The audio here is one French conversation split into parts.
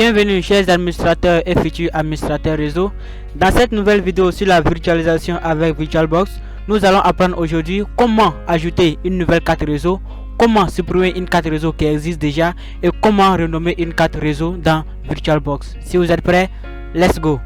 Bienvenue chers administrateurs et futurs administrateurs réseau. Dans cette nouvelle vidéo sur la virtualisation avec VirtualBox, nous allons apprendre aujourd'hui comment ajouter une nouvelle carte réseau, comment supprimer une carte réseau qui existe déjà et comment renommer une carte réseau dans VirtualBox. Si vous êtes prêts, let's go!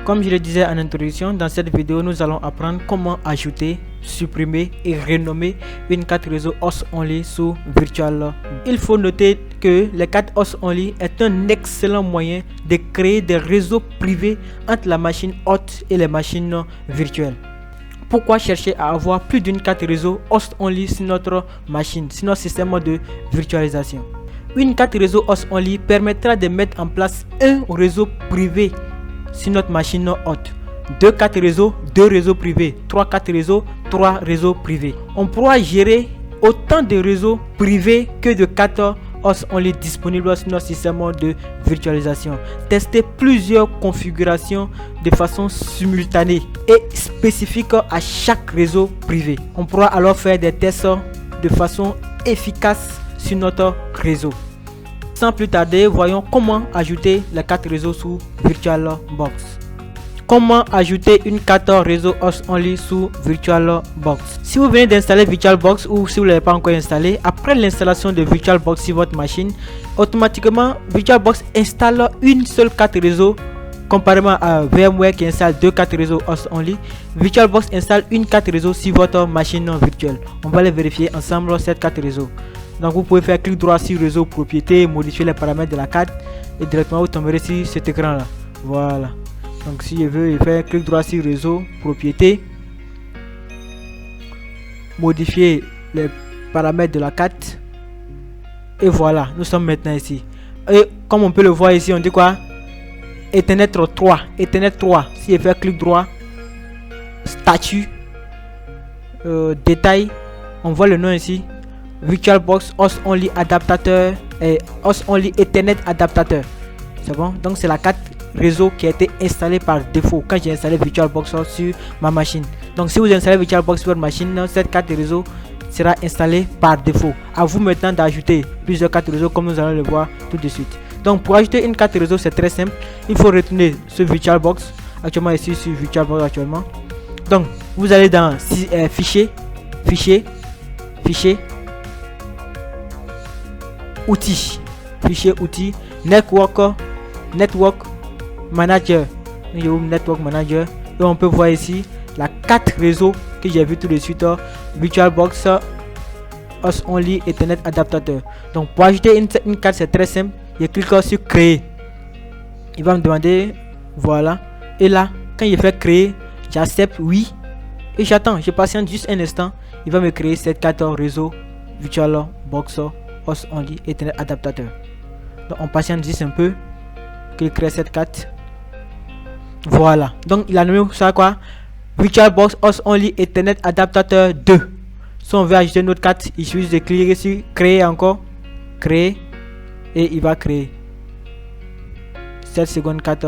Comme je le disais en introduction, dans cette vidéo, nous allons apprendre comment ajouter, supprimer et renommer une carte réseau host only sous VirtualBox. Il faut noter que les cartes host only est un excellent moyen de créer des réseaux privés entre la machine hôte et les machines virtuelles. Pourquoi chercher à avoir plus d'une carte réseau host only sur notre machine, sur notre système de virtualisation? Une carte réseau host only permettra de mettre en place un réseau privé sur notre machine hôte. 2 cartes réseau, 2 réseaux privés, 3 cartes réseau, 3 réseaux privés. On pourra gérer autant de réseaux privés que de cartes host only disponibles sur notre système de virtualisation. Tester plusieurs configurations de façon simultanée et spécifique à chaque réseau privé. On pourra alors faire des tests de façon efficace sur notre réseau. Sans plus tarder, voyons comment ajouter la carte réseau sous VirtualBox. Comment ajouter une carte réseau host only sous VirtualBox? Si vous venez d'installer VirtualBox ou si vous ne l'avez pas encore installé, après l'installation de VirtualBox sur votre machine, automatiquement VirtualBox installe une seule carte réseau. Comparément à VMware qui installe 2 cartes réseau host only, VirtualBox installe une carte réseau sur votre machine virtuelle. On va les vérifier ensemble cette carte réseau. Donc vous pouvez faire clic droit sur réseau propriété, modifier les paramètres de la carte et directement vous tomberez sur cet écran là. Voilà. Donc si je veux faire clic droit sur réseau propriété, modifier les paramètres de la carte et voilà, nous sommes maintenant ici. Et comme on peut le voir ici, on dit quoi? Ethernet 3. Ethernet 3. Si je fais clic droit, statut, détail, on voit le nom ici. VirtualBox host only adaptateur et host only Ethernet adaptateur. C'est bon, donc c'est la carte réseau qui a été installée par défaut quand j'ai installé VirtualBox sur ma machine. Donc si vous installez VirtualBox sur votre machine, cette carte réseau sera installée par défaut. À vous maintenant d'ajouter plusieurs cartes réseau comme nous allons le voir tout de suite. Donc pour ajouter une carte réseau, c'est très simple. Il faut retourner sur VirtualBox. Actuellement ici sur VirtualBox actuellement. Donc vous allez dans fichier, outils, fichier outils, network manager, network manager, et on peut voir ici la carte réseau que j'ai vu tout de suite, VirtualBox host only Ethernet adaptateur. Donc pour ajouter une carte, c'est très simple. Je clique sur créer, il va me demander, voilà, et là quand il fait créer, j'accepte oui et j'attends, je patiente juste un instant. Il va me créer cette carte réseau VirtualBox host only Ethernet adaptateur. Donc on patiente juste un peu qu'il crée cette carte. Voilà, donc il a nommé ça quoi? VirtualBox host only Ethernet adaptateur 2. Si on veut ajouter une autre carte, il suffit de cliquer sur créer encore, créer, et il va créer cette seconde carte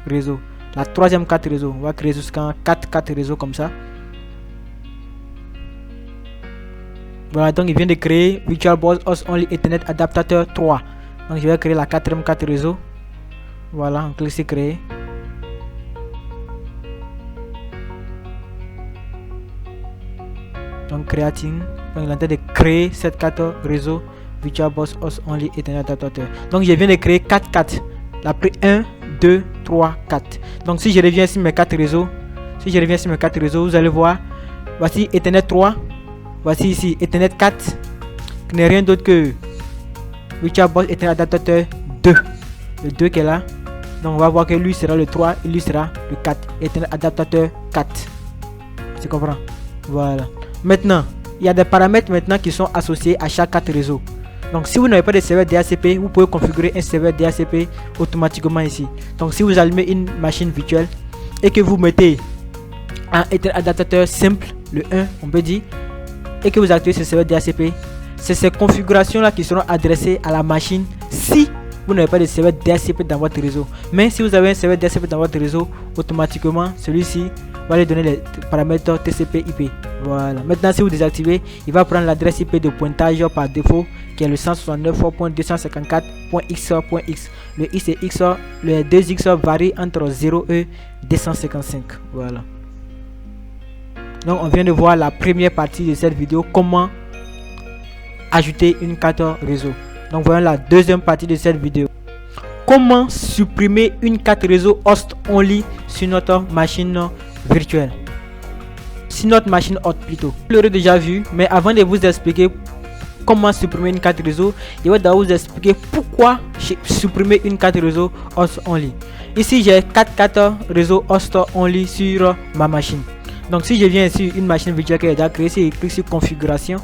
réseau. La troisième carte réseau, on va créer jusqu'à 4 cartes réseau comme ça. Voilà, donc il vient de créer VirtualBox host only Ethernet adaptateur 3. Donc je vais créer la quatrième carte réseau. Voilà, on clique sur créer. Donc creating, donc il est en train de créer cette carte réseau VirtualBox host only Ethernet adaptateur. Donc je viens de créer 4 cartes. La 1, 2, 3, 4. Donc si je reviens sur mes cartes réseau, vous allez voir, voici Ethernet 3. Voici ici Ethernet 4 qui n'est rien d'autre que VirtualBox Ethernet adaptateur 2. Le 2 qui est là. Donc on va voir que lui sera le 3 et lui sera le 4. Ethernet adaptateur 4. Tu comprends? Voilà. Maintenant, il y a des paramètres maintenant qui sont associés à chaque carte réseau. Donc si vous n'avez pas de serveur DHCP, vous pouvez configurer un serveur DHCP automatiquement ici. Donc si vous allumez une machine virtuelle et que vous mettez un Ethernet adaptateur simple, le 1 on peut dire, et que vous activez ce serveur DHCP, c'est ces configurations là qui seront adressées à la machine si vous n'avez pas de serveur DHCP dans votre réseau. Mais si vous avez un serveur DHCP dans votre réseau, automatiquement celui-ci va lui donner les paramètres TCP/IP. Voilà. Maintenant, si vous désactivez, il va prendre l'adresse IP de pointage par défaut qui est le 169.254.x.x. Le X et X, les deux X varient entre 0 et 255. Voilà. Donc on vient de voir la première partie de cette vidéo, comment ajouter une carte réseau. Donc voyons la deuxième partie de cette vidéo. Comment supprimer une carte réseau host only sur notre machine virtuelle. Sur notre machine hot plutôt. Vous l'aurez déjà vu, mais avant de vous expliquer comment supprimer une carte réseau, je vais d'abord vous expliquer pourquoi supprimer une carte réseau host only. Ici j'ai 4 cartes réseau host only sur ma machine. Donc si je viens sur une machine virtuelle qui est déjà créée, si je clique sur configuration,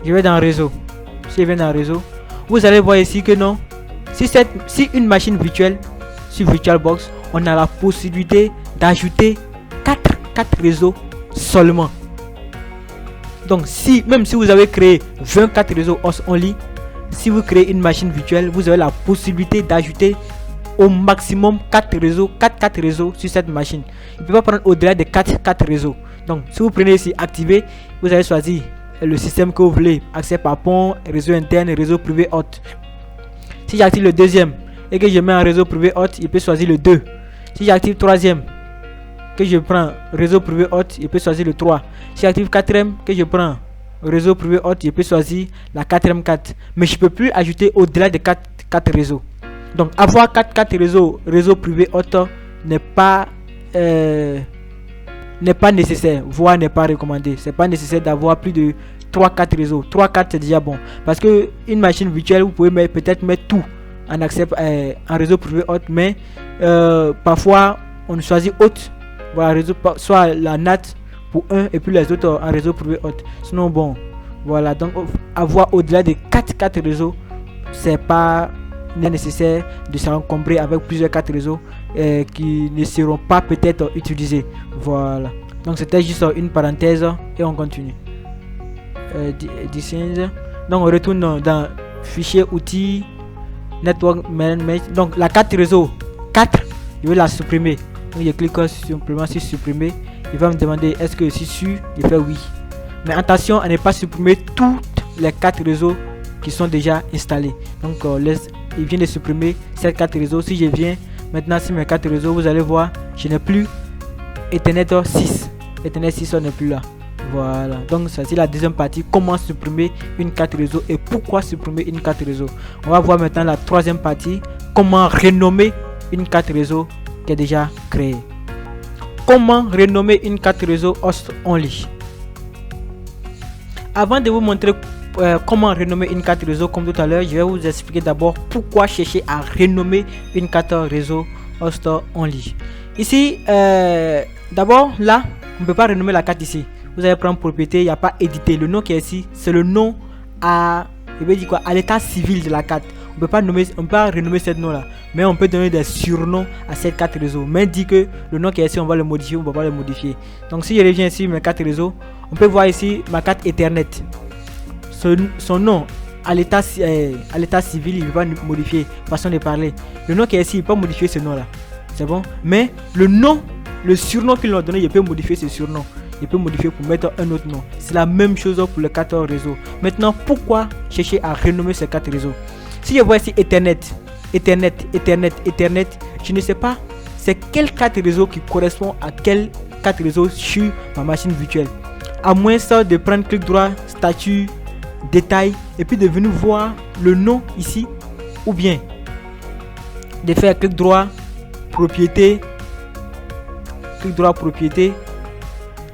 je vais dans réseau. Si je viens dans réseau, vous allez voir ici que non, si une machine virtuelle sur VirtualBox, on a la possibilité d'ajouter 4 réseaux seulement. Donc même si vous avez créé 24 réseaux host only, si vous créez une machine virtuelle, vous avez la possibilité d'ajouter au maximum 4 réseaux sur cette machine. Il ne peut pas prendre au-delà de 4 réseaux. Donc si vous prenez ici activer, vous allez choisir le système que vous voulez, accès par pont, réseau interne, réseau privé hot. Si j'active le deuxième et que je mets un réseau privé hot, il peut choisir le 2. Si j'active troisième, que je prends réseau privé hot, il peut choisir le 3. Si j'active quatrième, que je prends réseau privé hot, il peut choisir la quatrième 4. Mais je ne peux plus ajouter au-delà de 4 réseaux. Donc avoir 4 réseaux privés hot n'est pas nécessaire, voire n'est pas recommandé. C'est pas nécessaire d'avoir plus de 3-4 réseaux. 3-4 c'est déjà bon, parce que une machine virtuelle, vous pouvez peut-être mettre tout en accès en réseau privé hot, mais parfois on choisit hot, voilà, réseau, soit la NAT pour un et puis les autres en réseau privé hot. Sinon bon, voilà, donc avoir au-delà de 4 réseaux, c'est pas nécessaire de s'encombrer avec plusieurs 4 réseaux qui ne seront pas peut-être utilisés. Voilà, donc c'était juste une parenthèse et on continue. Donc on retourne dans fichier outils network management. Donc la carte réseau 4, je vais la supprimer. Donc je clique simplement sur supprimer. Il va me demander est-ce que c'est sûr, je fais oui. Mais attention à ne pas supprimer toutes les 4 réseaux qui sont déjà installés. Donc il vient de supprimer ces 4 réseaux. Si je viens maintenant sur mes 4 réseaux, vous allez voir, je n'ai plus Ethernet 6. Ethernet 6 n'est plus là. Voilà, donc ça c'est la deuxième partie, comment supprimer une carte réseau et pourquoi supprimer une carte réseau. On va voir maintenant la troisième partie, comment renommer une carte réseau qui est déjà créée. Comment renommer une carte réseau host only. Avant de vous montrer comment renommer une carte réseau comme tout à l'heure, je vais vous expliquer d'abord pourquoi chercher à renommer une carte réseau host only. Ici, d'abord là, on ne peut pas renommer la carte ici. Vous allez prendre propriété, il n'y a pas édité. Le nom qui est ici, c'est le nom à l'état civil de la carte. On peut pas renommer ce nom là, mais on peut donner des surnoms à cette carte réseau. Mais dit que le nom qui est ici, on va le modifier, on ne va pas le modifier. Donc si je reviens ici mes cartes réseau, on peut voir ici ma carte Ethernet. Son nom à l'état civil, il va modifier, façon de parler. Le nom qui est ici, il peut modifier ce nom là. C'est bon. Mais le nom, le surnom qu'il a donné, il peut modifier ce surnom. Il peut modifier pour mettre un autre nom. C'est la même chose pour le 14 réseau. Maintenant, pourquoi chercher à renommer ces 4 réseaux? Si je vois ici Ethernet, je ne sais pas c'est quel 4 réseaux qui correspond à quel 4 réseaux sur ma machine virtuelle. À moins ça de prendre clic droit, statut, détail et puis de venir voir le nom ici, ou bien de faire clic droit, propriété,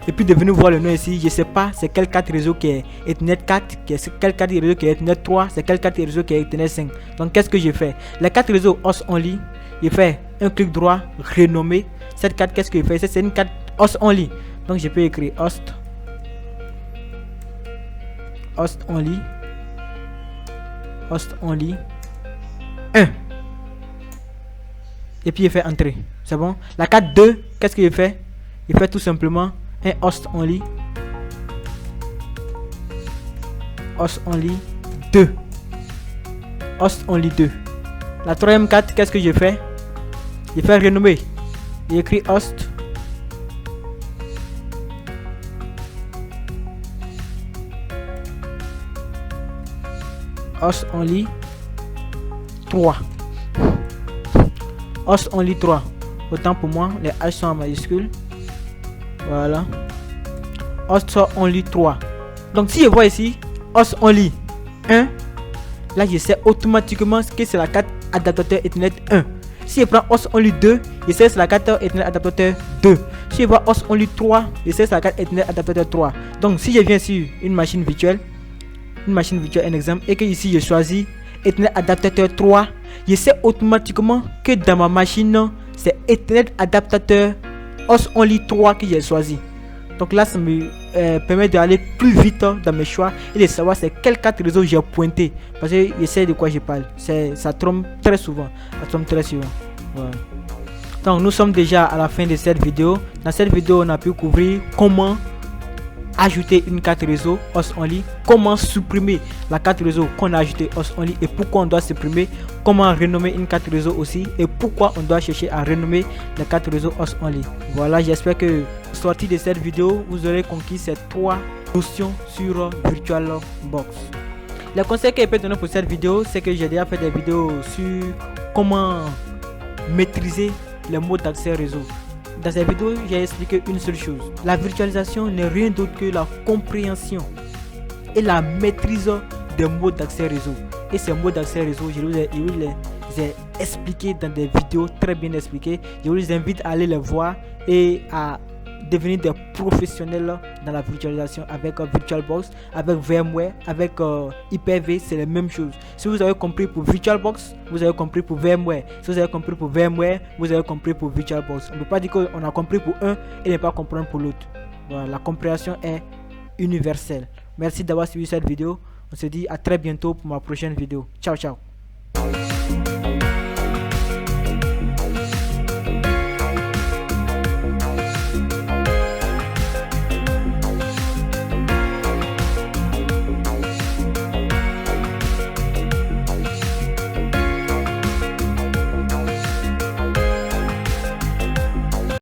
et puis de venir voir le nom ici. Je sais pas c'est quel 4 réseau qui est Ethernet 4, c'est quel 4 réseau qui est Ethernet 3, c'est quel 4 réseau qui est Ethernet 5. Donc qu'est-ce que j'ai fait? Les 4 réseaux host only, j'ai fait un clic droit, renommer. Cette carte, qu'est-ce que j'ai fait? C'est une carte host only. Donc je peux écrire host only 1. Et puis il fait entrer. C'est bon. La carte 2, qu'est-ce qu'il fait? Il fait tout simplement un host only 2. host only 2. La troisième carte, qu'est-ce que je fais? Je fais renommer. J'écris host only 3. Host only 3. Autant pour moi, les H sont en majuscule. Voilà. Host only 3. Donc si je vois ici host only 1, là je sais automatiquement que c'est la carte adaptateur Ethernet 1. Si je prends host only 2, je sais que c'est la carte Ethernet adaptateur 2. Si je vois host only 3, je sais que c'est la carte Ethernet adaptateur 3. Donc si je viens sur une machine virtuelle, un exemple, et que ici je choisis Ethernet adaptateur 3, je sais automatiquement que dans ma machine c'est Ethernet adaptateur host only 3 que j'ai choisi. Donc là ça me permet d'aller plus vite dans mes choix et de savoir c'est quelle carte réseau j'ai pointé, parce que je sais de quoi je parle. Ça trompe très souvent. Voilà. Donc nous sommes déjà à la fin de cette vidéo. Dans cette vidéo on a pu couvrir comment ajouter une carte réseau host only, comment supprimer la carte réseau qu'on a ajoutée host only et pourquoi on doit supprimer, comment renommer une carte réseau aussi et pourquoi on doit chercher à renommer la carte réseau host only. Voilà, j'espère que sorti de cette vidéo vous aurez conquis ces 3 notions sur VirtualBox. Le conseil que je peux donner pour cette vidéo, c'est que j'ai déjà fait des vidéos sur comment maîtriser les mots d'accès réseau. Dans cette vidéo, j'ai expliqué une seule chose. La virtualisation n'est rien d'autre que la compréhension et la maîtrise des mots d'accès réseau. Et ces mots d'accès réseau, je vous les ai expliqués dans des vidéos très bien expliquées. Je vous invite à aller les voir et à devenir des professionnels dans la virtualisation avec VirtualBox, avec VMware, avec Hyper-V, c'est la même chose. Si vous avez compris pour VirtualBox, vous avez compris pour VMware. Si vous avez compris pour VMware, vous avez compris pour VirtualBox. On ne peut pas dire qu'on a compris pour un et ne pas comprendre pour l'autre. Voilà, la compréhension est universelle. Merci d'avoir suivi cette vidéo. On se dit à très bientôt pour ma prochaine vidéo. Ciao, ciao.